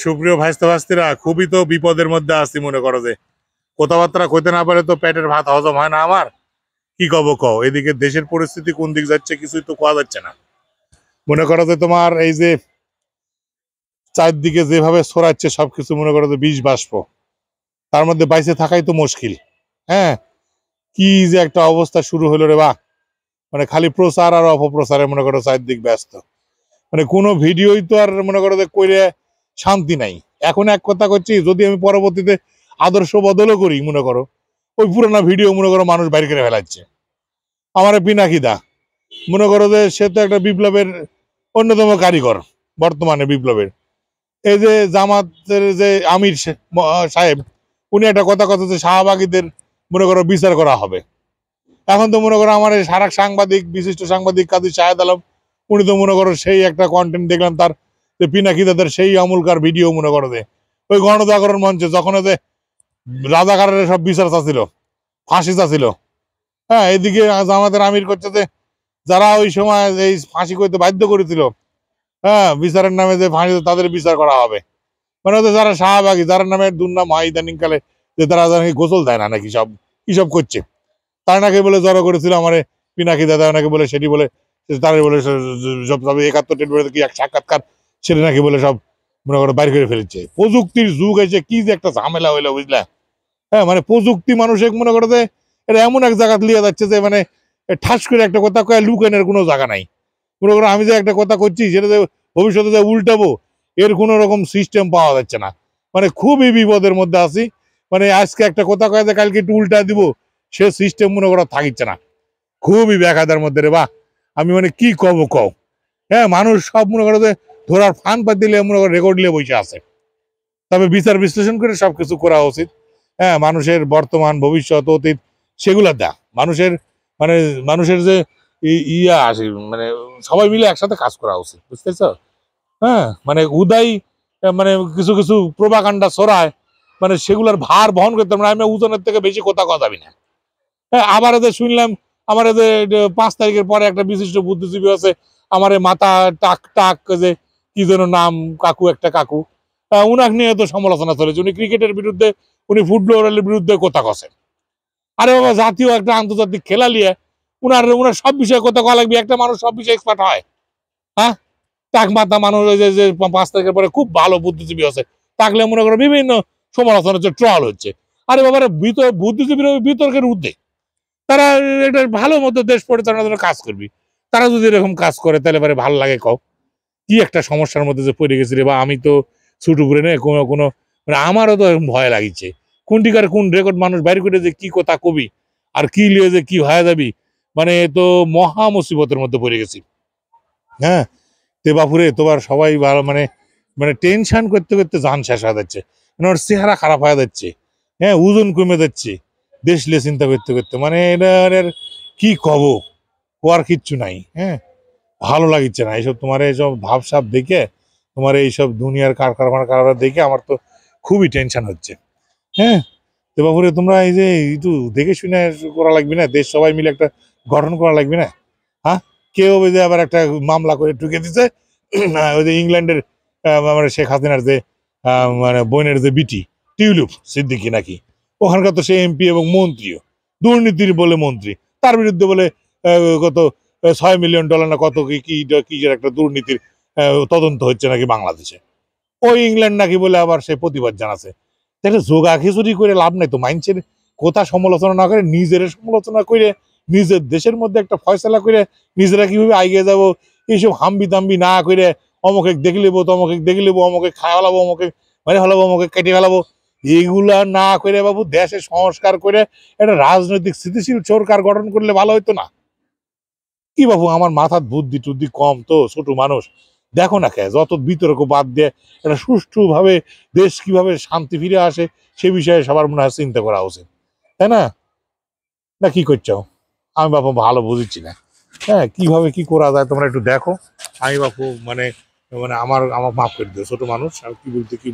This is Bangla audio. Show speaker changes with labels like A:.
A: সুপ্রিয় ভাইস্তা ভাস্তিরা, খুবই তো বিপদের মধ্যে আছি। মনে করো যে কথাবার্তা কইতে না পারে তো পেটের ভাত হজম হয় না আমার। কি কব কও, এদিকে দেশের পরিস্থিতি কোন দিক যাচ্ছে কিছুই তো কোয়া যাচ্ছে না। মনে করো যে তোমার এই যে চারদিকে যেভাবে ছড়াচ্ছে সবকিছু, মনে করো যে বিষ বাষ্প, তার মধ্যে বাইসে থাকাই তো মুশকিল। হ্যাঁ, কি যে একটা অবস্থা শুরু হলো রে বা, মানে খালি প্রচার আর অপপ্রচারে মনে করো চারদিক ব্যস্ত। মানে কোনো ভিডিওই তো আর মনে করো যে কইরে শান্তি নাই। এখন এক কথা করছি, যদি আমি পরবর্তীতে আদর্শ বদলও করি, মনে করো ওই পুরোনো ভিডিও মনে করো মানুষ বাইরে করে ফেলাচ্ছে। আমার পিনাকি দা, মনে করো যে সে তো একটা বিপ্লবের অন্যতম কারিগর বর্তমানে বিপ্লবের। এই যে জামাতের যে আমির সাহেব, উনি একটা কথা কথা যে শাহবাগীদের মনে করো বিচার করা হবে। এখন তো মনে করো আমার সারা সাংবাদিক, বিশিষ্ট সাংবাদিক কাজী শাহেদ আলম, উনি তো মনে করো সেই একটা কন্টেন্ট দেখলাম তার, যে পিনাকি দাদের সেই আমুলকার ভিডিও মনে করো যে ওই গণজাগরণ মঞ্চে যখন যে রাজাকারের সব বিচার চাচ্ছিল, ফাঁসি চাচ্ছিল। হ্যাঁ, এদিকে আমাদের আমির করছে যে যারা ওই সময় এই ফাঁসি করতে বাধ্য করেছিল, হ্যাঁ, বিচারের নামে যে ফাঁসি তাদের বিচার করা হবে। মানে ওদের যারা শাহবাগী, যারা নামে দুর্নাম হয় ইদানিং কালে, যে তারা নাকি গোসল দেয় না নাকি, সব কি সব করছে, তার নাকি বলে জড়ো করেছিল আমার পিনাকি দাদা, নাকি বলে সেটি বলে তারা বলে সব 71 কি এক সাক্ষাৎকার সেটা নাকি বলে সব মনে করো বাইর করে ফেলেছে। প্রযুক্তির যুগ এসে কি যে একটা ঝামেলা হইলো বুঝলা। হ্যাঁ, মানে প্রযুক্তি মানুষের মনে করো যে এটা এমন এক জায়গা লিয়ে যাচ্ছে যে মানে ঠাস করে একটা কথা কয়ে লুকানোর কোনো জায়গা নাই। মনে করো আমি যে একটা কথা করছি সেটা যে ভবিষ্যতে যে উল্টাবো, এর কোনো রকম সিস্টেম পাওয়া যাচ্ছে না। মানে খুবই বিপদের মধ্যে আছি। মানে আজকে একটা কথা কয়ে যে কালকে একটু উল্টা দিব, সে সিস্টেম মনে করো থাকিচ্ছে না। খুবই ব্যাঘাতের মধ্যে রে বা। আমি মানে কি কব কও। হ্যাঁ, মানুষ সব মনে করো যে ধরার ফান পা দিলে মনে করো রেকর্ড নিয়ে বসে আছে। তবে বিচার বিশ্লেষণ করে সবকিছু করা উচিত। হ্যাঁ, মানুষের বর্তমান, ভবিষ্যৎ, অতীত সেগুলা দা মানুষের, মানে মানুষের যে ইয়া আসে, মানে সবাই মিলে একসাথে কাজ করা উচিত, বুঝতেছ? হ্যাঁ, মানে উদয়, মানে কিছু কিছু প্রোপাগান্ডা ছড়ায়, মানে সেগুলোর ভার বহন করতে মানে আমি ওজনের থেকে বেশি কথা যাবি না। হ্যাঁ, আবার এদের শুনলাম আমার এদের 5 তারিখের পরে একটা বিশিষ্ট বুদ্ধিজীবী আছে, আমার মাথা টাক টাক যে কি যেন নাম, কাকু, একটা কাকু, উনাকে নিয়ে তো সমালোচনা চলেছে। উনি ক্রিকেটের বিরুদ্ধে, উনি ফুটবলের বিরুদ্ধে কথা কছেন। আরে বাবা, জাতীয় একটা আন্তর্জাতিক খেলা নিয়ে উনার উনার সব বিষয়ে কথা কওয়া লাগবে। একটা মানুষ সব বিষয়ে এক্সপার্ট হয়? হ্যাঁ, টাক মাথা মানুষ ওই যে 5 তারিখের পরে খুব ভালো বুদ্ধিজীবী আছে, তাকলে মনে করো বিভিন্ন সমালোচনা হচ্ছে, ট্রল হচ্ছে। আরে বাবার বুদ্ধিজীবীর বিতর্কের ঊর্ধ্বে। তারা এটা ভালো মতো দেশ পরিচালনার জন্য কাজ করবি। তারা যদি এরকম কাজ করে তাহলে পরে ভালো লাগে কও। কি একটা সমস্যার মধ্যে যে পড়ে গেছি রে বা, আমি তো ছুটু করে নেই কোনো কোনো, মানে আমারও তো ভয় লাগিছে। কোনটিকার কোন রেকর্ড মানুষ বাইর করে যে কি কথা কবি আর কি লিয়ে যে কি হয়ে যাবি, মানে তো মহা মুসিবতের মধ্যে পড়ে গেছি। হ্যাঁ, তে বাপুরে তোমার সবাই ভালো, মানে মানে টেনশন করতে করতে জান শেষ হয়ে যাচ্ছে, মানে ওর চেহারা খারাপ হয়ে যাচ্ছে। হ্যাঁ, ওজন কমে যাচ্ছে দেশ নিয়ে চিন্তা করতে করতে। মানে এটা কি কব, কোয়ার কিচ্ছু নাই। হ্যাঁ, ভালো লাগিচ্ছে না এইসব তোমার এইসব ভাবসাব দেখে, তোমার এইসব দুনিয়ার কারবার দেখে আমার তো খুবই টেনশন হচ্ছে। হ্যাঁ, তো বাপুরে তোমরা এই যে একটু দেখে শুনে করা লাগবে না? দেশ সবাই মিলে একটা গঠন করা লাগবে না? হ্যাঁ, কেউ ওই যে আবার একটা মামলা করে ঢুকে দিচ্ছে, ওই যে ইংল্যান্ডের মানে শেখ হাসিনার যে মানে বোনের যে বিটি টিউলিপ সিদ্দিকি নাকি, ওখানকার তো সে এমপি এবং মন্ত্রীও, দুর্নীতির বলে মন্ত্রী, তার বিরুদ্ধে বলে কত $6 মিলিয়ন না কত কি কি কি একটা দুর্নীতির তদন্ত হচ্ছে নাকি বাংলাদেশে। ওই ইংল্যান্ড নাকি বলে আবার সে প্রতিবাদ জানাচ্ছে। তাহলে যোগা খিচুড়ি করে লাভ নাই তো, মাইন্সের কথা সমালোচনা না করে নিজের সমালোচনা করে নিজের দেশের মধ্যে একটা ফয়সলা করে নিজেরা কিভাবে এগিয়ে যাব, এইসব হাম্বি তাম্বি না করে অমুকে দেখে নেবো, তমুকে দেখে নেবো, অমুকে খাওয়া ফেলাবো, অমুকে মেরে ফেলাবো, অমুকে কেটে ফেলাবো, এইগুলা না করে বাবু দেশে সংস্কার করে একটা রাজনৈতিক স্থিতিশীল সরকার গঠন করলে ভালো হইতো না? কি বাবু, আমার মাথার বুদ্ধি টুদ্ধি কম তো, ছোট মানুষ, দেখো না কে যত বিতর্ক বাদ দিয়ে এটা সুষ্ঠুভাবে দেশ কিভাবে শান্তি ফিরে আসে সে বিষয়ে সবার মনে হয় চিন্তা করা উচিত, তাই না? না কি করছো? আমি বাপু ভালো বুঝেছি না। হ্যাঁ, কিভাবে কি করা যায় তোমরা একটু দেখো। আমি বাপু মানে, মানে আমার আমার মাফ করে দিও, ছোট মানুষ, আমি কি বলতে কি